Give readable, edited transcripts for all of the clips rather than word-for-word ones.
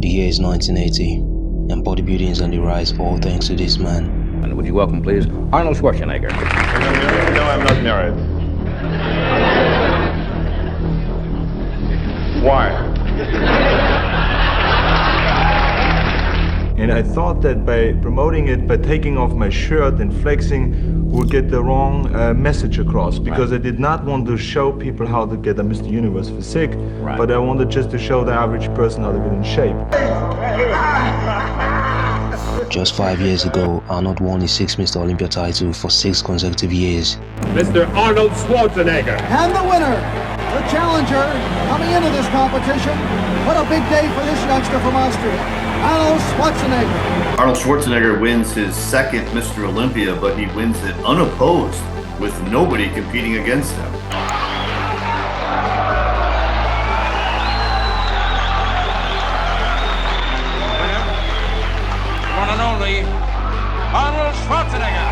The year is 1980, and bodybuilding is on the rise, all thanks to this man. And would you welcome, please, Arnold Schwarzenegger. No, I'm not married. Why? And I thought that by promoting it, by taking off my shirt and flexing, would get the wrong message across, because I did not want to show people how to get a Mr. Universe physique, but I wanted just to show the average person how to get in shape. Just 5 years ago, Arnold won his 6th Mr. Olympia title for 6 consecutive years. Mr. Arnold Schwarzenegger. And the winner, the challenger, coming into this competition. What a big day for this youngster from Austria, Arnold Schwarzenegger. Arnold Schwarzenegger wins his 2nd Mr. Olympia, but he wins it unopposed with nobody competing against him. One and only Arnold Schwarzenegger.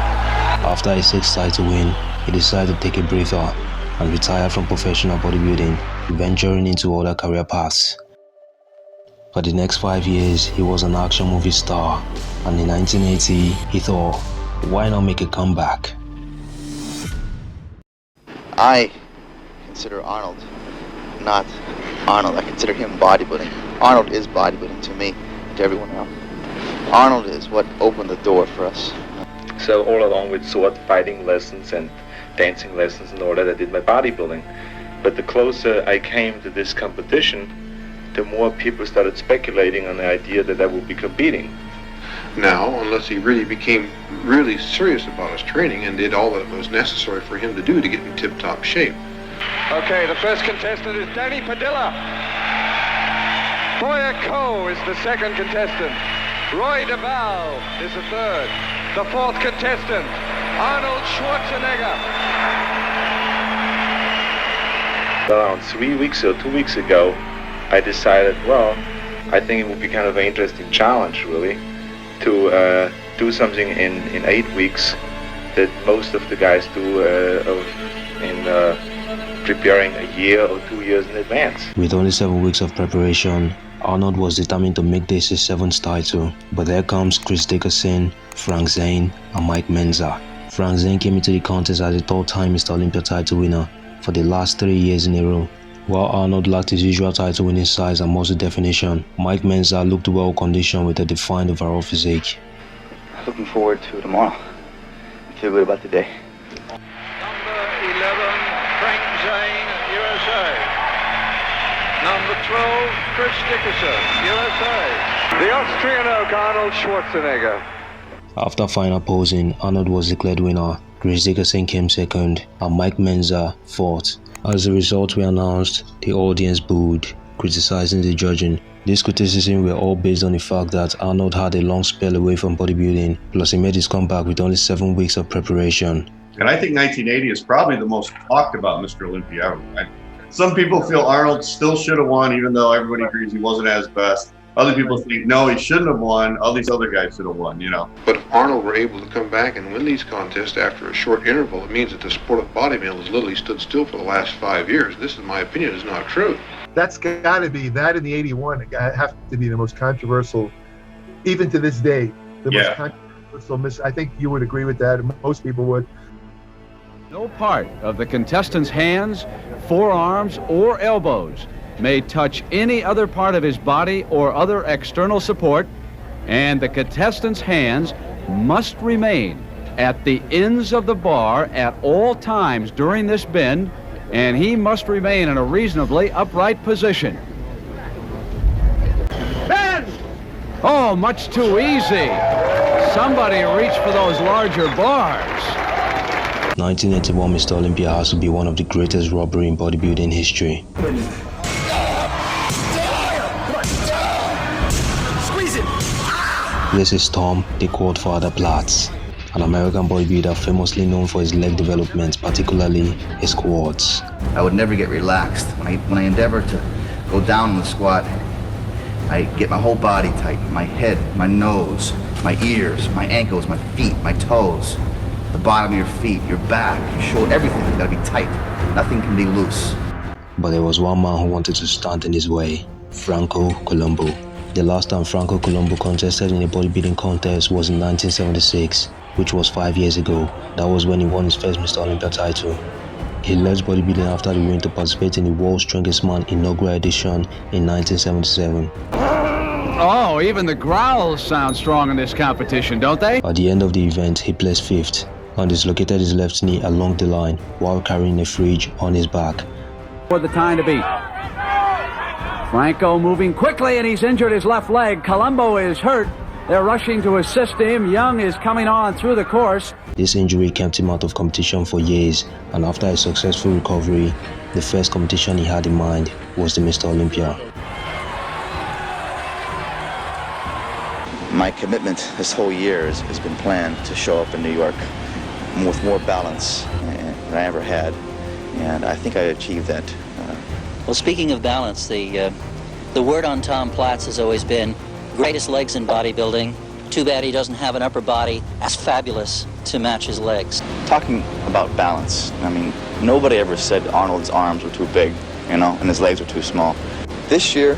After his 6th title win, he decided to take a breather and retire from professional bodybuilding, venturing into other career paths. For the next 5 years, he was an action movie star, and in 1980, he thought, why not make a comeback? I consider Arnold not Arnold. I consider him bodybuilding. Arnold is bodybuilding to me, to everyone else. Arnold is what opened the door for us. So all along with sword fighting lessons and dancing lessons and all that, I did my bodybuilding. But the closer I came to this competition, the more people started speculating on the idea that I would be competing. Now, unless he really became really serious about his training and did all that was necessary for him to do to get in tip-top shape. Okay, the first contestant is Danny Padilla. Boya Ko is the 2nd contestant. Roy DeVal is the 3rd. The 4th contestant, Arnold Schwarzenegger. Around 3 weeks or 2 weeks ago, I decided, well, I think it would be kind of an interesting challenge, really, to do something in 8 weeks that most of the guys do in preparing a year or 2 years in advance. With only 7 weeks of preparation, Arnold was determined to make this his 7th title. But there comes Chris Dickerson, Frank Zane, and Mike Menza. Frank Zane came into the contest as a 3rd-time Mr. Olympia title winner for the last 3 years in a row. While Arnold lacked his usual title winning size and muscle definition, Mike Menza looked well conditioned with a defined overall physique. Looking forward to tomorrow. I feel good about today. Number 11, Frank Zane, USA. Number 12, Chris Dickerson, USA. The Austrian oak, Arnold Schwarzenegger. After final posing, Arnold was declared winner. Chris Dickerson came 2nd, and Mike Menza 4th. As the results were announced, the audience booed, criticizing the judging. These criticisms were all based on the fact that Arnold had a long spell away from bodybuilding, plus he made his comeback with only 7 weeks of preparation. And I think 1980 is probably the most talked about Mr. Olympia ever. Some people feel Arnold still should have won, even though everybody agrees he wasn't as best. Other people think, no, he shouldn't have won. All these other guys should have won, you know. But if Arnold were able to come back and win these contests after a short interval, it means that the sport of bodybuilding has literally stood still for the last 5 years. This, in my opinion, is not true. That's got to be, that in the 81, it have to be the most controversial, even to this day, the most controversial. I think you would agree with that, and most people would. No part of the contestant's hands, forearms, or elbows may touch any other part of his body or other external support, and the contestant's hands must remain at the ends of the bar at all times during this bend, and he must remain in a reasonably upright position. Bend! Oh, much too easy. Somebody reach for those larger bars. 1981 Mr. Olympia has to be one of the greatest robbery in bodybuilding history. This is Tom, the Quadfather Platz, an American bodybuilder famously known for his leg development, particularly his quads. I would never get relaxed. When I endeavor to go down on the squat, I get my whole body tight, my head, my nose, my ears, my ankles, my feet, my toes, the bottom of your feet, your back, your shoulder, everything's gotta be tight. Nothing can be loose. But there was one man who wanted to stand in his way, Franco Colombo. The last time Franco Colombo contested in a bodybuilding contest was in 1976, which was 5 years ago. That was when he won his first Mr. Olympia title. He left bodybuilding after the win to participate in the World's Strongest Man inaugural edition in 1977. Oh, even the growls sound strong in this competition, don't they? At the end of the event, he placed 5th and dislocated his left knee along the line while carrying a fridge on his back. For the time to beat. Franco moving quickly, and he's injured his left leg. Colombo is hurt. They're rushing to assist him. Young is coming on through the course. This injury kept him out of competition for years, and after a successful recovery, the first competition he had in mind was the Mr. Olympia. My commitment this whole year has been planned to show up in New York with more balance than I ever had, and I think I achieved that. Well, speaking of balance, the word on Tom Platz has always been greatest legs in bodybuilding. Too bad he doesn't have an upper body as fabulous to match his legs. Talking about balance, I mean, nobody ever said Arnold's arms were too big, you know, and his legs were too small. This year,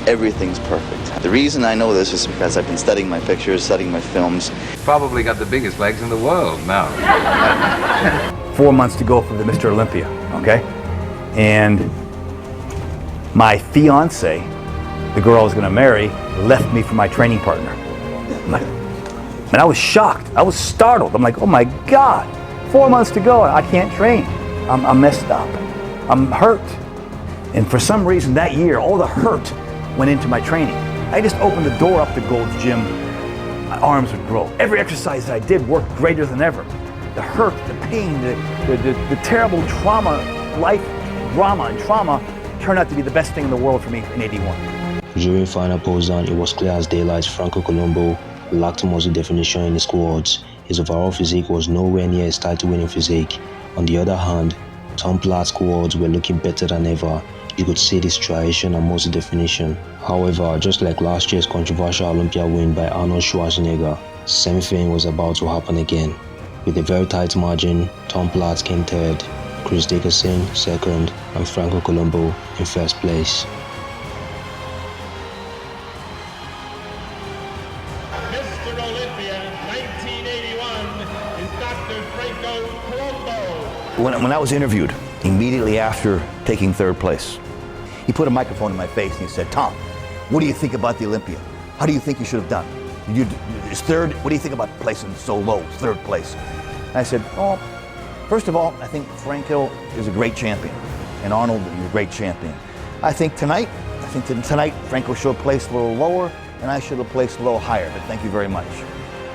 everything's perfect. The reason I know this is because I've been studying my pictures, studying my films. Probably got the biggest legs in the world now. 4 months to go for the Mr. Olympia, okay? And my fiance, the girl I was gonna marry, left me for my training partner. And I was shocked. I was startled. I'm like, oh my God, 4 months to go. I can't train. I'm messed up. I'm hurt. And for some reason that year, all the hurt went into my training. I just opened the door up to Gold's Gym. My arms would grow. Every exercise that I did worked greater than ever. The hurt, the pain, the terrible trauma, life drama and trauma turned out to be the best thing in the world for me in 81. During final pose down, it was clear as daylight Franco Colombo lacked muscle definition in his quads. His overall physique was nowhere near his title-winning physique. On the other hand, Tom Platz's quads were looking better than ever. You could see this striation and muscle definition. However, just like last year's controversial Olympia win by Arnold Schwarzenegger, semi-finale was about to happen again. With a very tight margin, Tom Platz came third, Chris Dickerson second, and Franco Colombo in first place. Mr. Olympia 1981 is Dr. Franco Colombo. When I was interviewed, immediately after taking third place, he put a microphone in my face and he said, Tom, what do you think about the Olympia? How do you think you should have done? Is third, what do you think about placing so low, third place? And I said, oh, first of all, I think Franco is a great champion, and Arnold is a great champion. I think tonight Franco should have placed a little lower, and I should have placed a little higher, but thank you very much.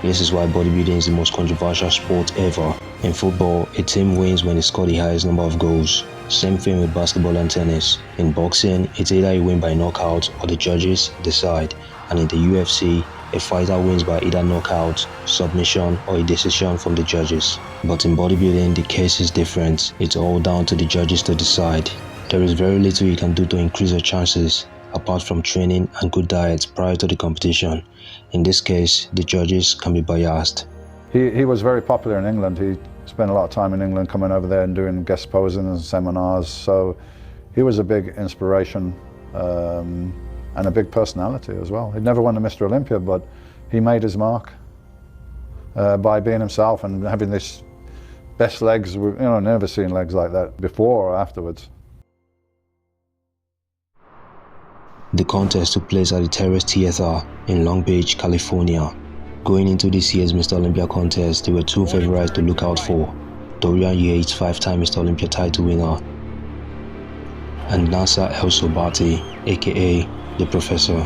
This is why bodybuilding is the most controversial sport ever. In football, a team wins when they score the highest number of goals. Same thing with basketball and tennis. In boxing, it's either you win by knockout or the judges decide. And in the UFC, a fighter wins by either knockout, submission, or a decision from the judges. But in bodybuilding, the case is different. It's all down to the judges to decide. There is very little you can do to increase your chances, apart from training and good diet prior to the competition. In this case, the judges can be biased. He was very popular in England. He spent a lot of time in England coming over there and doing guest posing and seminars. So he was a big inspiration and a big personality as well. He'd never won a Mr. Olympia, but he made his mark by being himself and having this best legs. You know, never seen legs like that before or afterwards. The contest took place at the Terrace Theater in Long Beach, California. Going into this year's Mr. Olympia contest, there were two favorites to look out for: Dorian Yates, 5-time Mr. Olympia title winner, and Nasser El-Sobati, aka The Professor.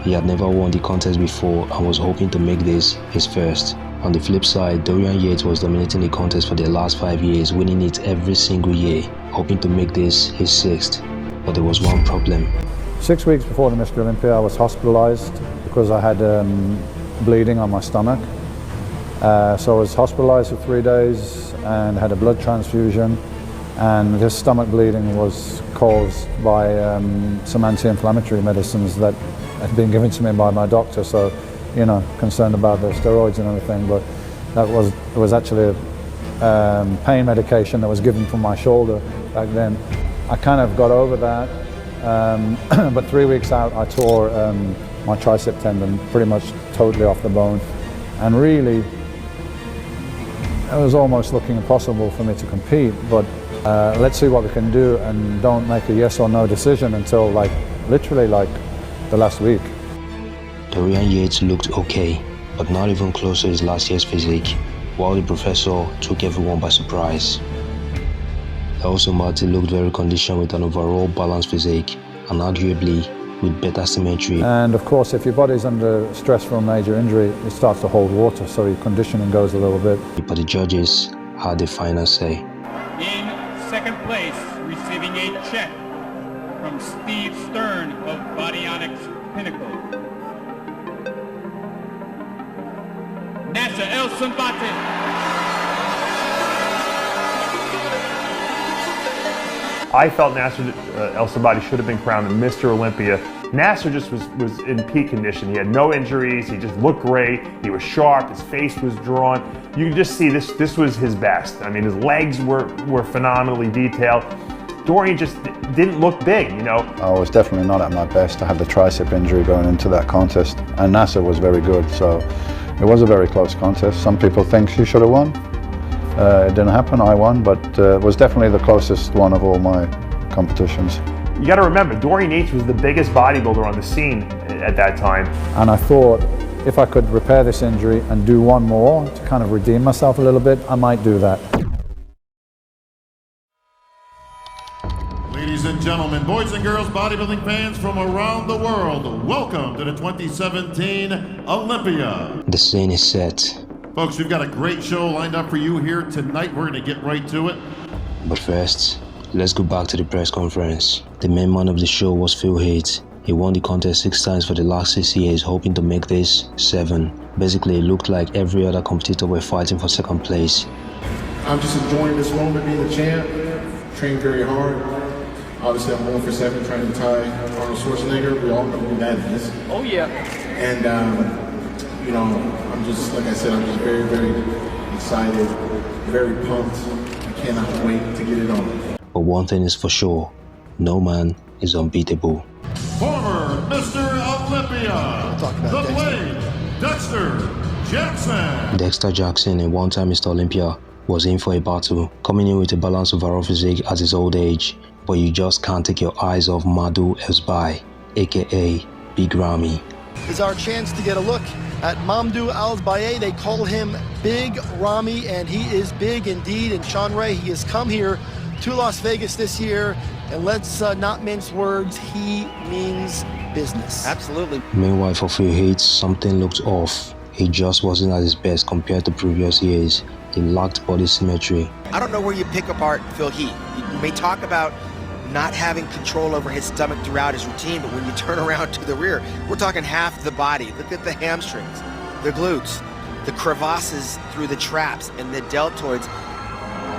He had never won the contest before and was hoping to make this his first. On the flip side, Dorian Yates was dominating the contest for the last 5 years, winning it every single year, hoping to make this his 6th. But there was one problem. 6 weeks before the Mr. Olympia, I was hospitalized because I had bleeding on my stomach. So I was hospitalized for 3 days and had a blood transfusion. And this stomach bleeding was caused by some anti-inflammatory medicines that had been given to me by my doctor. So, you know, concerned about the steroids and everything. But it was actually a pain medication that was given for my shoulder back then. I kind of got over that but 3 weeks out I tore my tricep tendon pretty much totally off the bone, and really it was almost looking impossible for me to compete. But let's see what we can do, and don't make a yes or no decision until literally the last week. Dorian Yates looked okay, but not even close to his last year's physique, while the professor took everyone by surprise. Also, Marty looked very conditioned with an overall balanced physique, and arguably with better symmetry. And of course, if your body's under stress from a major injury, it starts to hold water, so your conditioning goes a little bit. But the judges had the final say. In second place, receiving a check from Steve Stern of Bodyonics Pinnacle, Nasser El Sanbate. I felt Nasser El Sanbate should have been crowned Mr. Olympia. Nasser just was in peak condition. He had no injuries, he just looked great, he was sharp, his face was drawn. You can just see this was his best. I mean, his legs were phenomenally detailed. Dorian just didn't look big, you know. I was definitely not at my best. I had the tricep injury going into that contest, and Nasser was very good, so it was a very close contest. Some people think she should have won. It didn't happen, I won, but it was definitely the closest one of all my competitions. You got to remember, Dorian Yates was the biggest bodybuilder on the scene at that time. And I thought if I could repair this injury and do one more to kind of redeem myself a little bit, I might do that. Ladies and gentlemen, boys and girls, bodybuilding fans from around the world, welcome to the 2017 Olympia. The scene is set. Folks, we've got a great show lined up for you here tonight. We're going to get right to it. But first, let's go back to the press conference. The main man of the show was Heath. He won the contest 6 times for the last 6 years, hoping to make this 7. Basically, it looked like every other competitor were fighting for second place. I'm just enjoying this moment, being the champ. Trained very hard. Obviously, I'm 1 for 7 trying to tie Arnold Schwarzenegger. We all know who that is. Oh yeah. And you know, I'm just, like I said, I'm just very, very excited, very pumped. I cannot wait to get it on. But one thing is for sure, no man is unbeatable. Former Mr. Olympia, the Blade, Dexter Jackson. Dexter Jackson, a one-time Mr. Olympia, was in for a battle, coming in with a balanced overall physique at his old age. But you just can't take your eyes off Madu Elsbai, aka Big Ramy. Is our chance to get a look at Mamdou Al-Baye. They call him Big Ramy, and he is big indeed. And Sean Ray, he has come here to Las Vegas this year, and let's not mince words, he means business. Absolutely. Meanwhile, for Heath, something looked off. He just wasn't at his best compared to previous years. He lacked body symmetry. I don't know where you pick apart Heath. You may talk about not having control over his stomach throughout his routine, but when you turn around to the rear, we're talking half the body. Look at the hamstrings, the glutes, the crevasses through the traps, and the deltoids.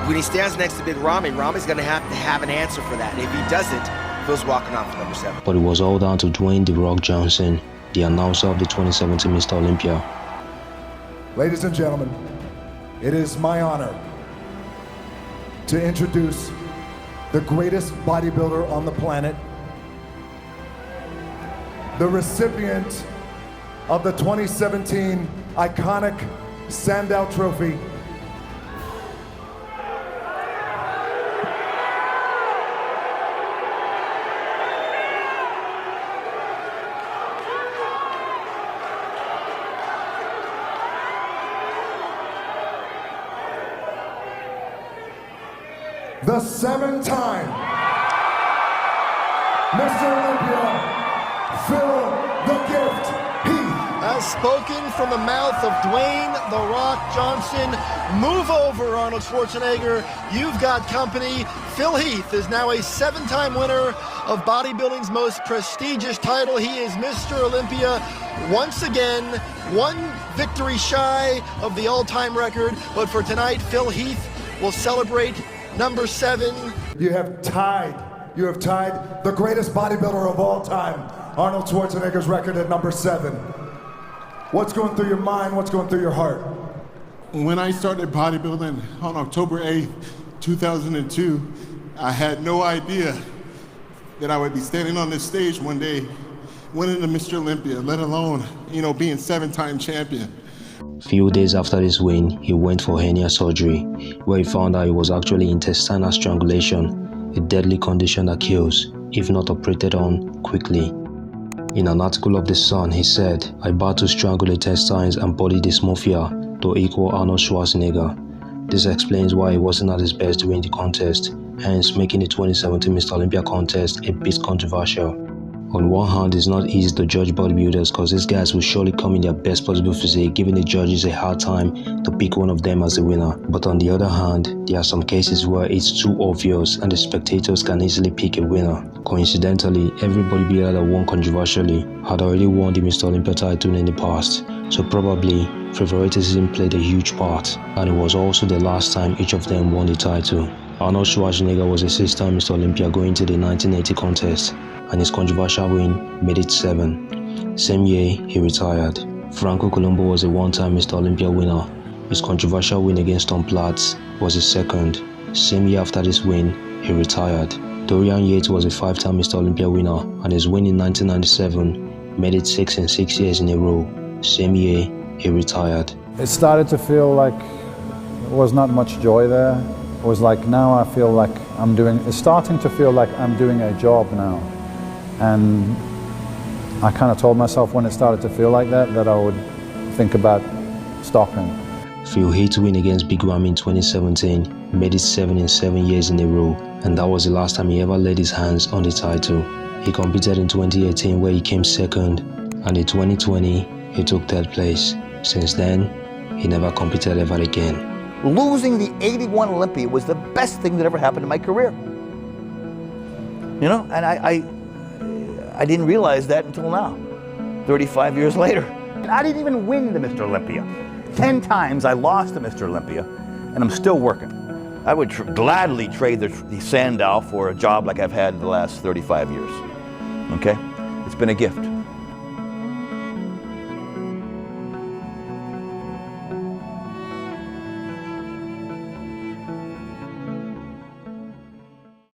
When he stands next to Big Ramy, Ramy's going to have an answer for that. And if he doesn't, Phil's walking off to number 7. But it was all down to Dwayne "The Rock" Johnson, the announcer of the 2017 Mr. Olympia. Ladies and gentlemen, it is my honor to introduce the greatest bodybuilder on the planet, the recipient of the 2017 iconic Sandow Trophy, the 7-time Mr. Olympia, Phil the Gift Heath. As spoken from the mouth of Dwayne "The Rock" Johnson. Move over, Arnold Schwarzenegger. You've got company. Phil Heath is now a 7-time winner of bodybuilding's most prestigious title. He is Mr. Olympia once again, 1 victory shy of the all-time record. But for tonight, Phil Heath will celebrate number 7. You have tied the greatest bodybuilder of all time, Arnold Schwarzenegger's record at number 7. What's going through your mind? What's going through your heart? When I started bodybuilding on October 8th, 2002, I had no idea that I would be standing on this stage one day, winning the Mr. Olympia, let alone, you know, being 7-time champion. Few days after this win, he went for hernia surgery, where he found out it was actually intestinal strangulation, a deadly condition that kills, if not operated on quickly. In an article of The Sun, he said, "I battled strangle intestines and body dysmorphia to equal Arnold Schwarzenegger." This explains why he wasn't at his best during the contest, hence making the 2017 Mr. Olympia contest a bit controversial. On one hand, it's not easy to judge bodybuilders because these guys will surely come in their best possible physique, giving the judges a hard time to pick one of them as the winner. But on the other hand, there are some cases where it's too obvious and the spectators can easily pick a winner. Coincidentally, every bodybuilder that won controversially had already won the Mr. Olympia title in the past, so probably favoritism played a huge part, and it was also the last time each of them won the title. Arnold Schwarzenegger was a 6-time Mr. Olympia going to the 1980 contest, and his controversial win made it 7. Same year, he retired. Franco Colombo was a 1-time Mr. Olympia winner. His controversial win against Tom Platz was his 2nd. Same year after this win, he retired. Dorian Yates was a 5-time Mr. Olympia winner, and his win in 1997 made it 6 in 6 years in a row. Same year, he retired. It started to feel like there was not much joy there. It was like now I feel like it's starting to feel like I'm doing a job now. And I kind of told myself when it started to feel like that I would think about stopping. Phil Heath's win against Big Ram in 2017 made it 7 in 7 years in a row, and that was the last time he ever laid his hands on the title. He competed in 2018 where he came 2nd, and in 2020 he took 3rd place. Since then, he never competed ever again. Losing the 81 Olympia was the best thing that ever happened in my career. You know, and I didn't realize that until now, 35 years later. And I didn't even win the Mr. Olympia. 10 times I lost the Mr. Olympia, and I'm still working. I would gladly trade the Sandow for a job like I've had in the last 35 years. Okay? It's been a gift.